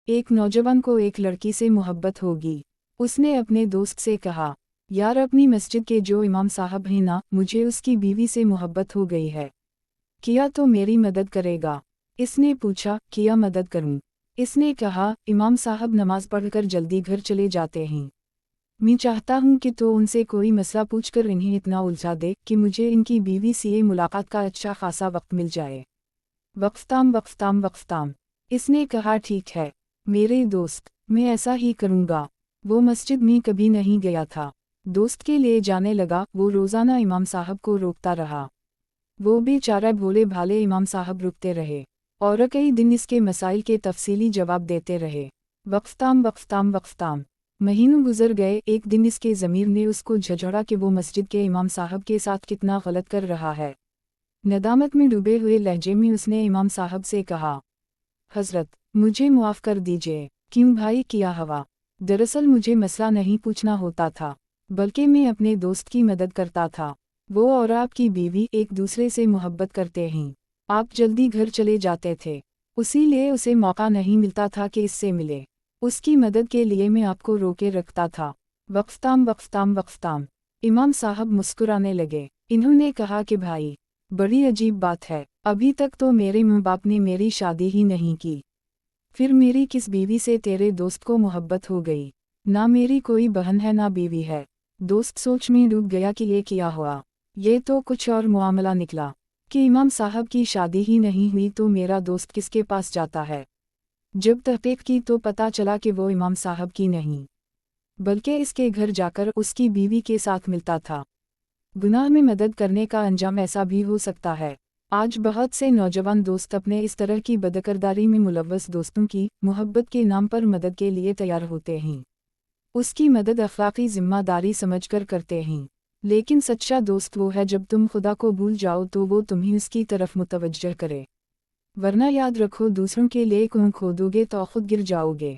ایک نوجوان کو ایک لڑکی سے محبت ہوگی۔ اس نے اپنے دوست سے کہا، یار اپنی مسجد کے جو امام صاحب ہیں نا، مجھے اس کی بیوی سے محبت ہو گئی ہے، کیا تو میری مدد کرے گا؟ اس نے پوچھا، کیا مدد کروں؟ اس نے کہا، امام صاحب نماز پڑھ کر جلدی گھر چلے جاتے ہیں، میں چاہتا ہوں کہ تو ان سے کوئی مسئلہ پوچھ کر انہیں اتنا الجھا دے کہ مجھے ان کی بیوی سے ملاقات کا اچھا خاصا وقت مل جائے۔ وقفتام۔ اس نے کہا، ٹھیک ہے میرے دوست، میں ایسا ہی کروں گا۔ وہ مسجد میں کبھی نہیں گیا تھا، دوست کے لیے جانے لگا۔ وہ روزانہ امام صاحب کو روکتا رہا، وہ بے چارہ بھولے بھالے امام صاحب رکتے رہے اور کئی دن اس کے مسائل کے تفصیلی جواب دیتے رہے۔ وقفتام۔ مہینوں گزر گئے۔ ایک دن اس کے ضمیر نے اس کو جھجھوڑا کہ وہ مسجد کے امام صاحب کے ساتھ کتنا غلط کر رہا ہے۔ ندامت میں ڈوبے ہوئے لہجے میں اس نے امام صاحب سے کہا، حضرت مجھے معاف کر دیجئے۔ کیوں بھائی، کیا ہوا؟ دراصل مجھے مسئلہ نہیں پوچھنا ہوتا تھا، بلکہ میں اپنے دوست کی مدد کرتا تھا۔ وہ اور آپ کی بیوی ایک دوسرے سے محبت کرتے ہیں، آپ جلدی گھر چلے جاتے تھے، اسی لیے اسے موقع نہیں ملتا تھا کہ اس سے ملے۔ اس کی مدد کے لیے میں آپ کو روکے رکھتا تھا۔ وقفتام۔ امام صاحب مسکرانے لگے۔ انہوں نے کہا کہ بھائی، بڑی عجیب بات ہے، ابھی تک تو میرے ماں باپ نے میری شادی ہی نہیں کی، پھر میری کس بیوی سے تیرے دوست کو محبت ہو گئی؟ نہ میری کوئی بہن ہے نہ بیوی ہے۔ دوست سوچ میں ڈوب گیا کہ یہ کیا ہوا، یہ تو کچھ اور معاملہ نکلا کہ امام صاحب کی شادی ہی نہیں ہوئی تو میرا دوست کس کے پاس جاتا ہے؟ جب تحقیق کی تو پتہ چلا کہ وہ امام صاحب کی نہیں، بلکہ اس کے گھر جا کر اس کی بیوی کے ساتھ ملتا تھا۔ گناہ میں مدد کرنے کا انجام ایسا بھی ہو سکتا ہے۔ آج بہت سے نوجوان دوست اپنے اس طرح کی بدکرداری میں ملوث دوستوں کی محبت کے نام پر مدد کے لیے تیار ہوتے ہیں۔ اس کی مدد اخلاقی ذمہ داری سمجھ کر کرتے ہیں، لیکن سچا دوست وہ ہے جب تم خدا کو بھول جاؤ تو وہ تمہیں اس کی طرف متوجہ کرے، ورنہ یاد رکھو، دوسروں کے لیے کنواں کھودو گے تو خود گر جاؤ گے۔